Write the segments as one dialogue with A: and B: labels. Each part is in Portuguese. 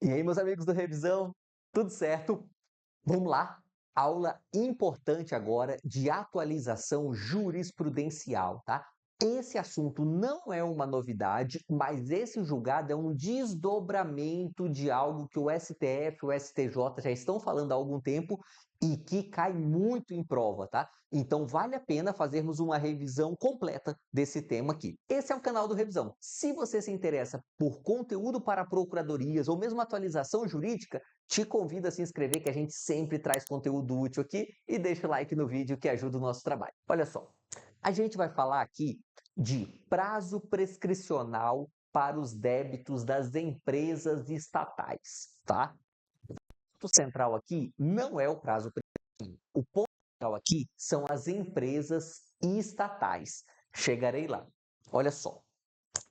A: E aí, meus amigos do Revisão, tudo certo? Vamos lá? Aula importante agora de atualização jurisprudencial, tá? Esse assunto não é uma novidade, mas esse julgado é um desdobramento de algo que o STF e o STJ já estão falando há algum tempo e que cai muito em prova, tá? Então vale a pena fazermos uma revisão completa desse tema aqui. Esse é o canal do Revisão. Se você se interessa por conteúdo para procuradorias ou mesmo atualização jurídica, te convido a se inscrever que a gente sempre traz conteúdo útil aqui e deixa o like no vídeo que ajuda o nosso trabalho. Olha só, a gente vai falar aqui de prazo prescricional para os débitos das empresas estatais, tá? O ponto central aqui não é o prazo prescricional. O ponto central aqui são as empresas estatais. Chegarei lá. Olha só,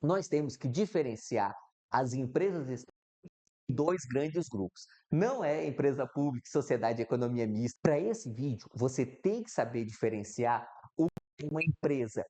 A: nós temos que diferenciar as empresas estatais em dois grandes grupos. Não é empresa pública e sociedade de economia mista. Para esse vídeo, você tem que saber diferenciar uma empresa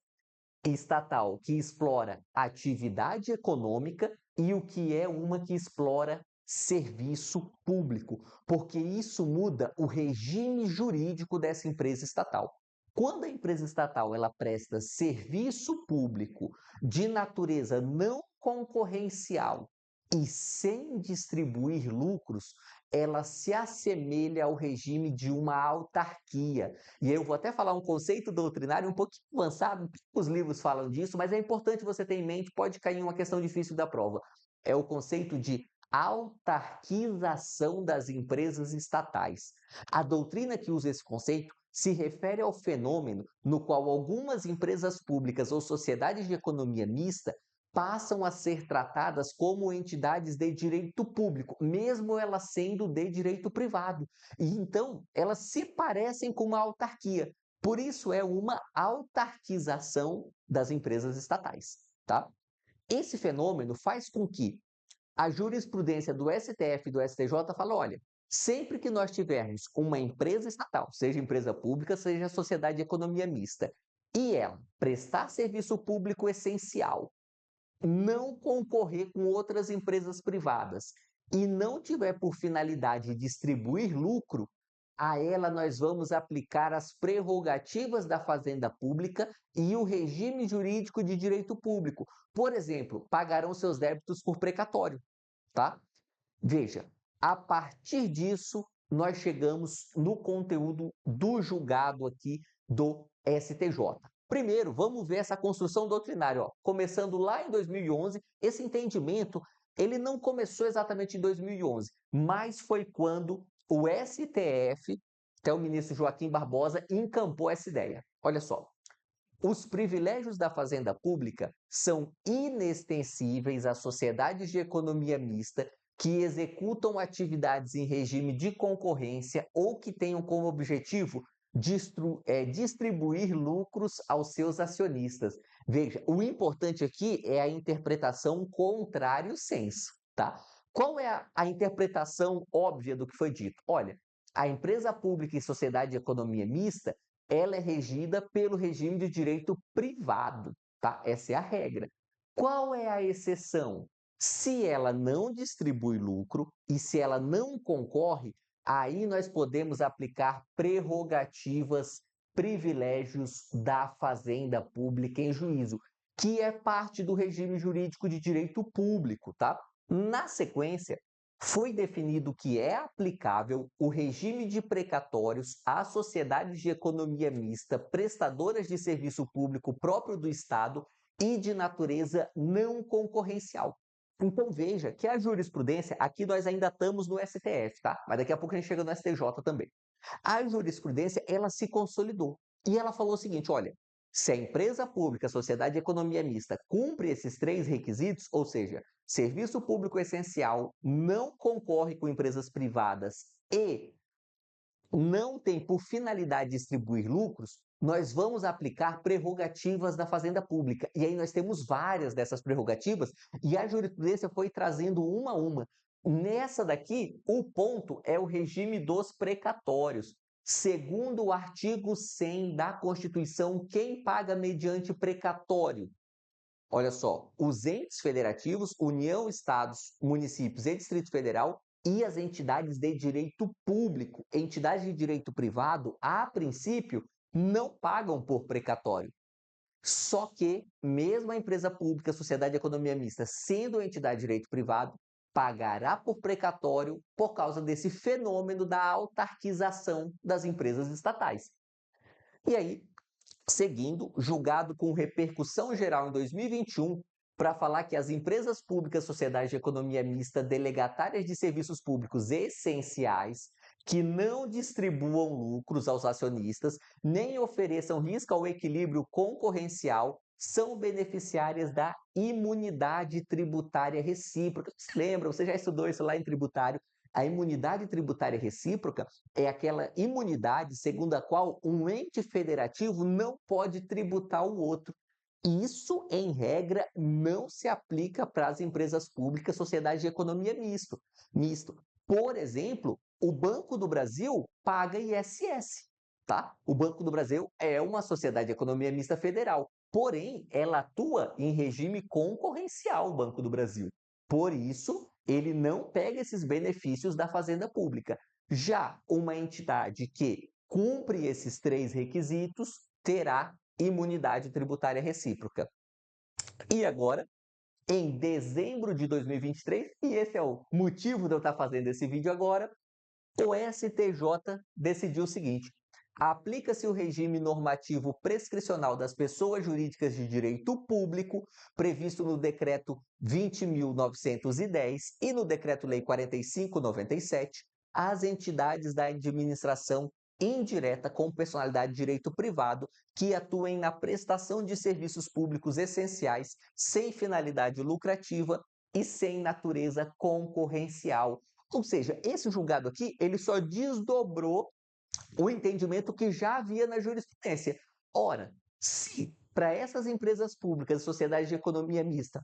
A: estatal que explora atividade econômica e o que é uma que explora serviço público, porque isso muda o regime jurídico dessa empresa estatal. Quando a empresa estatal ela presta serviço público de natureza não concorrencial e sem distribuir lucros, ela se assemelha ao regime de uma autarquia. E eu vou até falar um conceito doutrinário um pouquinho avançado, os livros falam disso, mas é importante você ter em mente, pode cair em uma questão difícil da prova. É o conceito de autarquização das empresas estatais. A doutrina que usa esse conceito se refere ao fenômeno no qual algumas empresas públicas ou sociedades de economia mista passam a ser tratadas como entidades de direito público, mesmo elas sendo de direito privado. E então, elas se parecem com uma autarquia. Por isso, é uma autarquização das empresas estatais, tá? Esse fenômeno faz com que a jurisprudência do STF e do STJ fale, olha, sempre que nós tivermos uma empresa estatal, seja empresa pública, seja sociedade de economia mista, e ela prestar serviço público essencial, não concorrer com outras empresas privadas e não tiver por finalidade distribuir lucro, a ela nós vamos aplicar as prerrogativas da fazenda pública e o regime jurídico de direito público. Por exemplo, pagarão seus débitos por precatório, tá? Veja, a partir disso, nós chegamos no conteúdo do julgado aqui do STJ. Primeiro, vamos ver essa construção doutrinária. Ó. Começando lá em 2011, esse entendimento ele não começou exatamente em 2011, mas foi quando o STF, até o ministro Joaquim Barbosa, encampou essa ideia. Olha só, os privilégios da fazenda pública são inextensíveis às sociedades de economia mista que executam atividades em regime de concorrência ou que tenham como objetivo distribuir lucros aos seus acionistas. Veja, o importante aqui é a interpretação contrário senso, tá? Qual é a interpretação óbvia do que foi dito? Olha, a empresa pública e sociedade de economia mista ela é regida pelo regime de direito privado, tá? Essa é a regra. Qual é a exceção? Se ela não distribui lucro e se ela não concorre, aí nós podemos aplicar prerrogativas, privilégios da fazenda pública em juízo, que é parte do regime jurídico de direito público, tá? Na sequência, foi definido que é aplicável o regime de precatórios às sociedades de economia mista prestadoras de serviço público próprio do Estado e de natureza não concorrencial. Então veja que a jurisprudência, aqui nós ainda estamos no STF, tá? Mas daqui a pouco a gente chega no STJ também. A jurisprudência, ela se consolidou. E ela falou o seguinte, olha, se a empresa pública, sociedade de economia mista, cumpre esses três requisitos, ou seja, serviço público essencial, não concorre com empresas privadas e não tem por finalidade distribuir lucros, nós vamos aplicar prerrogativas da fazenda pública. E aí nós temos várias dessas prerrogativas e a jurisprudência foi trazendo uma a uma. Nessa daqui, o ponto é o regime dos precatórios. Segundo o artigo 100 da Constituição, quem paga mediante precatório? Olha só, os entes federativos, União, estados, municípios e Distrito Federal e as entidades de direito público, entidades de direito privado, a princípio, não pagam por precatório. Só que, mesmo a empresa pública, sociedade de economia mista, sendo entidade de direito privado, pagará por precatório por causa desse fenômeno da autarquização das empresas estatais. E aí, seguindo, julgado com repercussão geral em 2021, para falar que as empresas públicas, sociedades de economia mista, delegatárias de serviços públicos essenciais, que não distribuam lucros aos acionistas, nem ofereçam risco ao equilíbrio concorrencial, são beneficiárias da imunidade tributária recíproca. Você lembra? Você já estudou isso lá em tributário? A imunidade tributária recíproca é aquela imunidade segundo a qual um ente federativo não pode tributar o outro. Isso, em regra, não se aplica para as empresas públicas, sociedades de economia misto. Por exemplo, o Banco do Brasil paga ISS, tá? O Banco do Brasil é uma sociedade de economia mista federal, porém, ela atua em regime concorrencial, o Banco do Brasil. Por isso, ele não pega esses benefícios da fazenda pública. Já uma entidade que cumpre esses três requisitos terá imunidade tributária recíproca. E agora, em dezembro de 2023, e esse é o motivo de eu estar fazendo esse vídeo agora, o STJ decidiu o seguinte: aplica-se o regime normativo prescricional das pessoas jurídicas de direito público, previsto no Decreto 20.910 e no Decreto-Lei 4597, às entidades da administração indireta com personalidade de direito privado que atuem na prestação de serviços públicos essenciais sem finalidade lucrativa e sem natureza concorrencial. Ou seja, esse julgado aqui, ele só desdobrou o entendimento que já havia na jurisprudência. Ora, se para essas empresas públicas, sociedades de economia mista,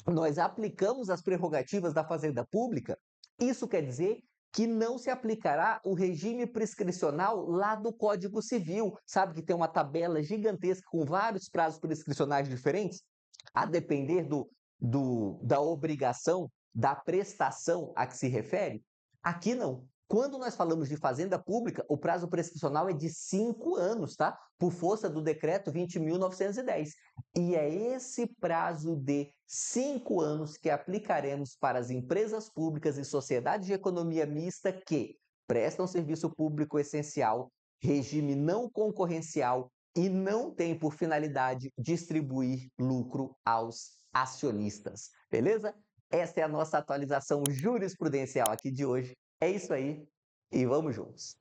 A: nós aplicamos as prerrogativas da fazenda pública, isso quer dizer que não se aplicará o regime prescricional lá do Código Civil. Sabe que tem uma tabela gigantesca com vários prazos prescricionais diferentes? A depender da obrigação, da prestação a que se refere? Aqui não. Quando nós falamos de fazenda pública, o prazo prescricional é de 5 anos, tá? Por força do decreto 20.910. E é esse prazo de 5 anos que aplicaremos para as empresas públicas e sociedades de economia mista que prestam serviço público essencial, regime não concorrencial e não tem por finalidade distribuir lucro aos acionistas. Beleza? Essa é a nossa atualização jurisprudencial aqui de hoje. É isso aí e vamos juntos.